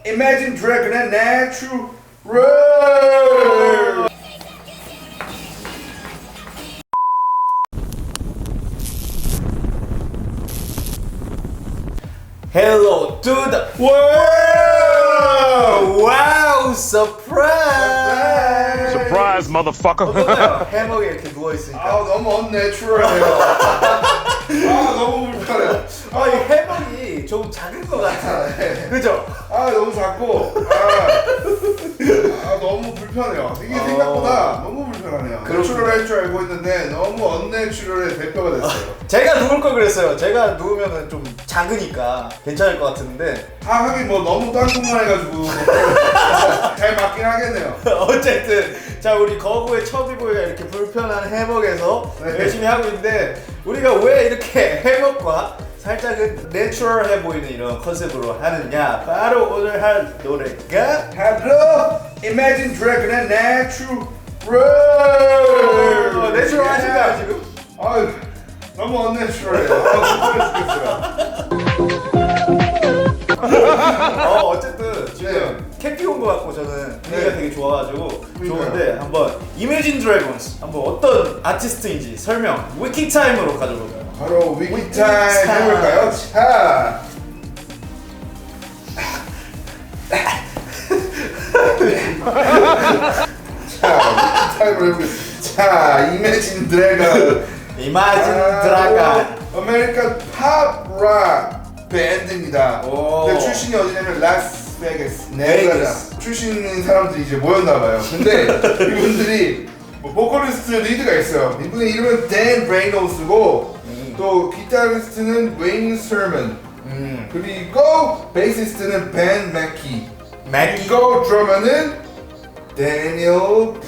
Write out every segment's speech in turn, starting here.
Imagine Dragon의 Natural. Hello to the world! Wow, surprise! Surprise, motherfucker. 어떤가요? 해먹에 이렇게 누워있으니까. 아 너무 언내추럴해요. 아 너무 불편해요. 이 해먹이 좀 작은 것 같아. 그죠? 아 너무 작고 너무 불편해요. 이게 생각보다 너무 불편하네요. 내추럴할 줄 알고 있는데 너무 언내추럴의 대표가 됐어요. 제가 누울 걸 그랬어요. 제가 누우면 좀 작으니까 괜찮을 것 같은데. 하긴 뭐 너무 딴소만 해가지고 잘 맞긴 하겠네요. 어쨌든 자, 우리 거구의 처비보이가 이렇게 불편한 해먹에서 열심히 하고 있는데, 우리가 왜 이렇게 해먹과 살짝은 내추럴해 보이는 이런 컨셉으로 하느냐, 바로 오늘 할 노래가 바로 Imagine Dragon의 Natural. 내추럴 하신가요 지금? 아유 너무 언내추럴해요. 어쨌든 지금 캡 끼운 것 같고 저는 분위기가 되게 좋아가지고 좋은데, 한번 Imagine Dragons 한번 어떤 아티스트인지 설명 위키 타임으로 가져볼까요? 바로 위키타임 해볼까요? 자 위키타임을 해보겠습니다. 자 Imagine Dragon Imagine Dragon 아메리칸 팝락 밴드입니다. 오. 근데 출신이 어디냐면 라스베가스, 베이거스. 네바다 출신인 사람들이 이제 모였나봐요. 근데 이분들이 뭐 보컬리스트 리드가 있어요. 이분의 이름은 댄 레이놀스고 또 기타리스트는 웨인 서먼, 그리고 베이시스트는 벤 맥키, 그리고 드러머는 데니얼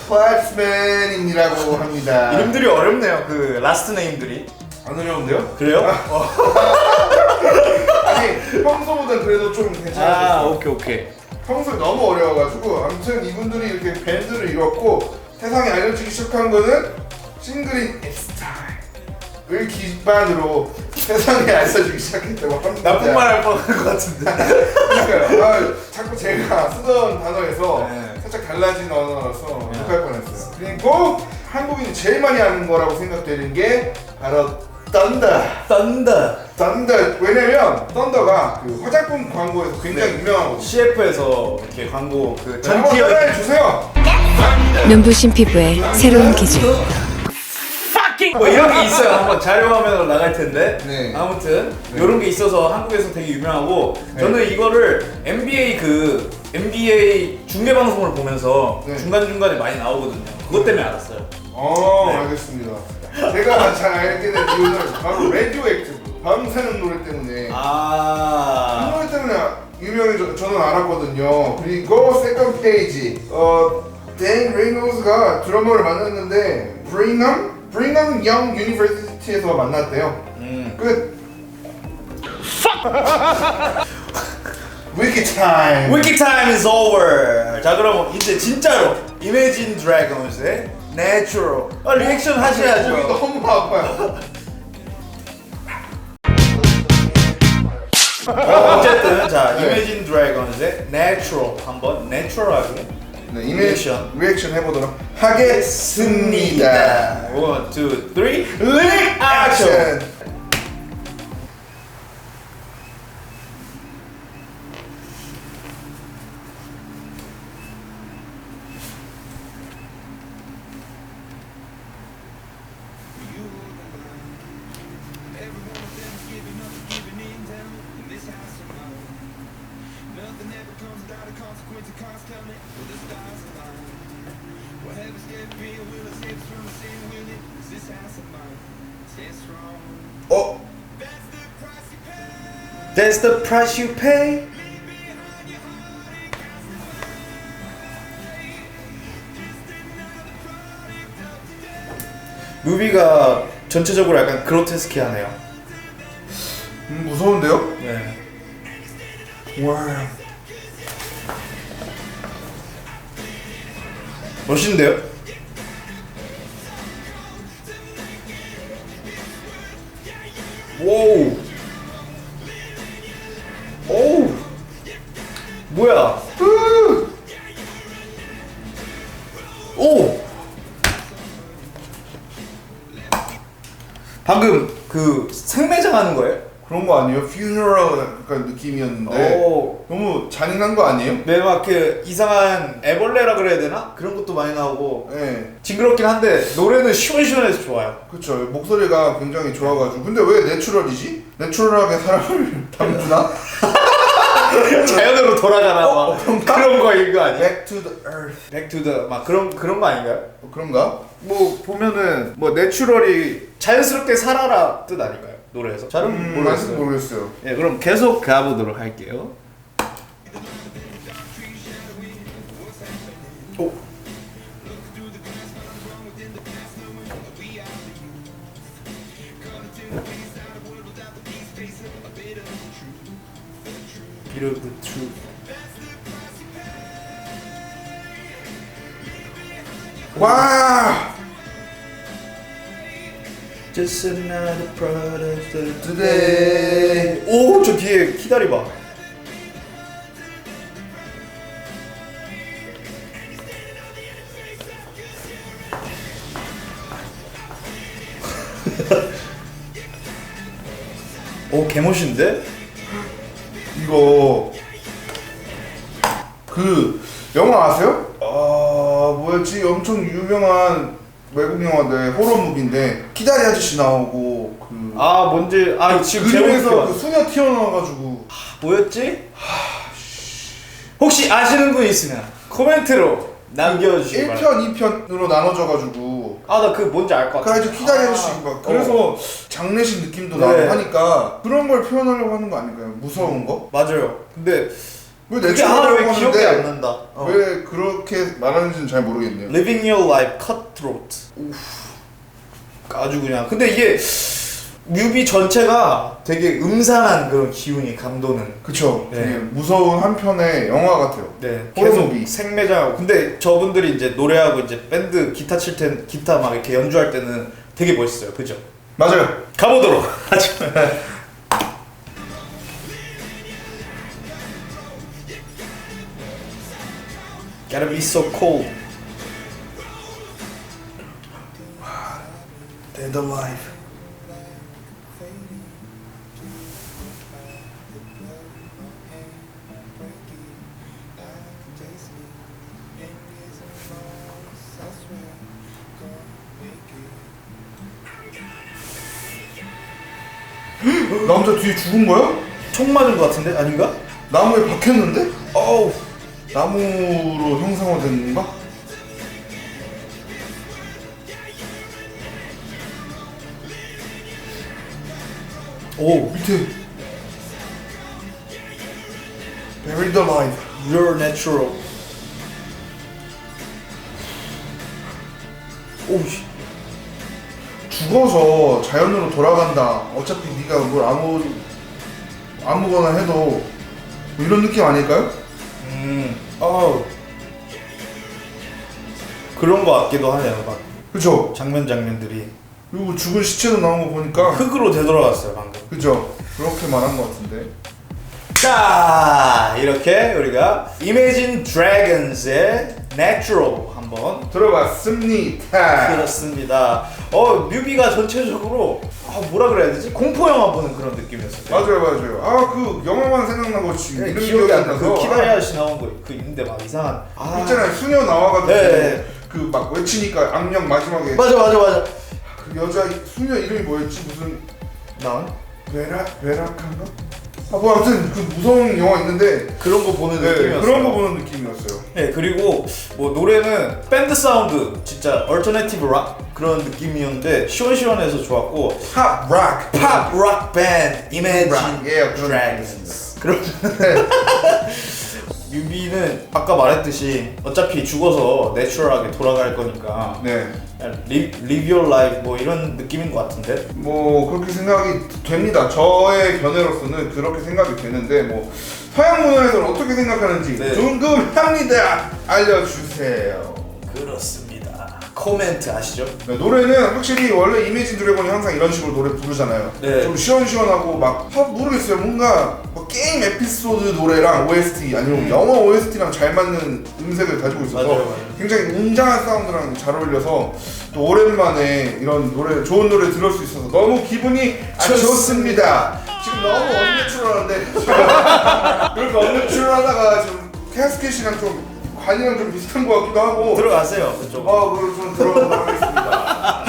플랫맨이라고 합니다. 이름들이 어렵네요. 그 라스트 네임들이. 안 어려운데요? 그래요? 아니 평소보다 그래도 좀 괜찮았어요. 오케이. 평소에 너무 어려워가지고 아무튼 이분들이 이렇게 밴드를 이뤘고 세상에 알려지기 시작한 거는 싱글인 엑스타일을 기반으로 세상에 알려지기 시작했다고 합니다. 나쁜 말 할 뻔한 것 같은데. 그러니까요. 자꾸 제가 쓰던 단어에서 네. 살짝 달라진 언어라서 욕할 뻔했어요. 그리고 한국인이 제일 많이 하는 거라고 생각되는 게 바로 썬더. 왜냐면 썬더가 그 화장품 광고에서 굉장히 유명하거든요. CF에서 이렇게 광고 그 한번 전티어 따라해 주세요. 눈부신 피부의 새로운 기준. 뭐 이런 게 있어요. 한번 자료 화면으로 나갈 텐데. 네. 아무튼 이런 게 있어서 한국에서 되게 유명하고, 저는 이거를 NBA 중계 방송을 보면서 중간중간에 많이 나오거든요. 그것 때문에 알았어요. 알겠습니다. 제가 잘 알게 된 이유는 바로 라디오 액티브 밤새는 노래 때문에 이 노래 때문에 유명해져 저는 알았거든요. 그리고 세컨드 페이지 댄 레이놀스가 드러머를 만났는데 브링엄 영 유니버시티에서 만났대요. 끝. 위키 타임. 위키 타임 is over. 자, 그럼 이제 진짜로 Imagine Dragons의 Natural 리액션 목이 하셔야죠. 너무 아파요. 어쨌든 자, Imagine Dragons의 Natural 한번 내추럴하게 리액션 해보도록 하겠습니다. 1, 2, 3 리액션. That's the price you pay. 뮤비가 전체적으로 약간 그로테스키하네요. 무서운데요? 네. 와. 멋있는데요? 오우. 오우. 뭐야? 오! 방금 그 생매장 하는 거예요? 그런 거 아니에요? funeral 약간 느낌이었는데 오. 너무 잔인한 거 아니에요? 네, 막 그 이상한 애벌레라 그래야 되나? 그런 것도 많이 나오고 네. 징그럽긴 한데 노래는 시원시원해서 좋아요. 그쵸. 목소리가 굉장히 좋아가지고. 근데 왜 내추럴이지? 내추럴하게 사람을 담주나? 자연으로 돌아가나 막 그런 거인 거 아니야? Back to the earth. Back to the 막 그런 거 아닌가요? 그런가? 뭐 보면은 뭐 내추럴이 자연스럽게 살아라 뜻 아닌가요? 노래에서? 잘은 아직 모르겠어요. 모르겠어요. 예, 그럼 계속 가보도록 할게요. 오. Bit of the truth. 와! Just another product of today. 오, 저 뒤에 키다리 봐. 오, 개멋인데? 이거 그 영화 아세요? 뭐였지? 엄청 유명한 외국 영화인데 호러 무비인데 키다리 아저씨 나오고 그 아, 뭔지 지금 그림에서 제목이 그 수녀 튀어나와가지고 뭐였지? 혹시 아시는 분 있으면 코멘트로 남겨주시기 바랍니다. 1편, 2편으로 나눠져가지고 나 그 뭔지 알 것 같아. 그래가지고 키다리 아저씨 막 그래서 장례식 느낌도 나고 네. 하니까 그런 걸 표현하려고 하는 거 아닐까요? 무서운 거? 맞아요. 근데 왜 그게 내추럴이라고 왜 기억이 안 하는데 난다. 왜 그렇게 말하는지는 잘 모르겠네요. Living your life cutthroat. 아주 그냥. 근데 이게 뮤비 전체가 되게 음산한 그런 기운이 감도는. 그쵸. 네. 되게 무서운 한편의 영화 같아요. 네. 호러 계속 무비. 생매장하고. 근데 저분들이 이제 노래하고 이제 밴드 기타 칠 땐 기타 막 이렇게 연주할 때는 되게 멋있어요. 그죠? 맞아요. 가보도록 하죠. Gotta be so cold. Dead Alive. 남자 뒤에 죽은 거야? 총 맞은 것 같은데? 아닌가? 나무에 박혔는데? 어우. 나무로 형상화된 건가? 오, 밑에 Buried Alive. You're natural. 오우씨. 죽어서 자연으로 돌아간다. 어차피 네가 뭘 아무거나 해도 뭐 이런 느낌 아닐까요? 그런 거 같기도 하네요. 막 그죠? 장면들이 그리고 죽은 시체도 나온 거 보니까 흙으로 되돌아갔어요 방금. 그죠? 그렇게 말한 것 같은데. 자, 이렇게 우리가 Imagine Dragons의 Natural 한번 들어봤습니다. 들었습니다. 뮤비가 전체적으로 뭐라 그래야 되지? 공포 영화 보는 그런 느낌이었어요. 맞아요. 그 영화만 생각나고 지금 이름 기억이 안 나. 나서. 그 키다리 아저씨 나온 거 그 있는데 막 이상한. 있잖아요. 수녀 나와가지고 네. 그 막 외치니까 악령 마지막에 맞아. 그 여자 수녀 이름이 뭐였지? 무슨 나온? 베라칸가? 뭐 아무튼 그 무서운 영화 있는데 그런 거 보는 네, 느낌이었어요. 그런 거 보는 느낌이었어요. 네, 그리고 뭐 노래는 밴드 사운드 진짜 얼터내티브 락 그런 느낌이었는데 시원시원해서 좋았고 팝 락 밴드 Imagine Dragons 그런 뮤비는 아까 말했듯이 어차피 죽어서 내추럴하게 돌아갈 거니까 네. Live your life 뭐 이런 느낌인 것 같은데 뭐 그렇게 생각이 됩니다. 저의 견해로서는 그렇게 생각이 되는데 뭐 서양 문화에서는 어떻게 생각하는지 네. 궁금합니다. 알려주세요. 그렇습니다. 코멘트 아시죠? 네, 노래는 확실히 원래 이매진 드래곤이 항상 이런 식으로 노래 부르잖아요. 네. 좀 시원시원하고 막 모르겠어요. 뭔가 뭐 게임 에피소드 노래랑 OST 아니면 영화 OST랑 잘 맞는 음색을 가지고 있어서 맞아요. 굉장히 웅장한 사운드랑 잘 어울려서 또 오랜만에 이런 노래 좋은 노래 들을 수 있어서 너무 기분이 좋습니다. 지금 너무 언내추럴한데 그렇게 언내추럴하다가 지금 캐스켓이랑 좀 관이랑 좀 비슷한 것 같기도 하고 들어가세요 그쪽. 그럼 좀 들어보도록 하겠습니다.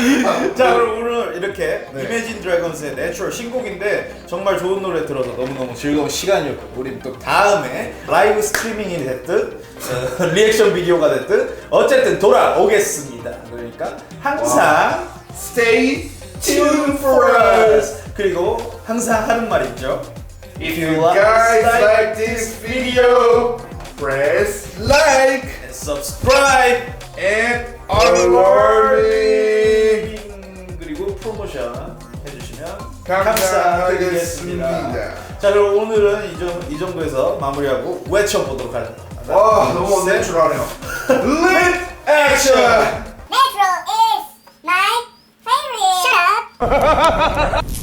자 그럼 오늘 이렇게 네. 이매진 드래곤스의 내추럴 신곡인데 정말 좋은 노래 들어서 너무너무 즐거운 시간이었고 우리 또 다음에 라이브 스트리밍이 됐든 리액션 비디오가 됐든 어쨌든 돌아오겠습니다. 그러니까 항상 Stay tune for us. 그리고 항상 하는 말 있죠. If you guys like this video, press like and subscribe and alarming. 그리고 프로모션 해주시면 감사하겠습니다. 감사드리겠습니다. 자 그럼 오늘은 이 정도에서 마무리하고 외쳐보도록 하죠. 너무 언내추럴하네요. Lit action! Metro is my favorite. Shut up.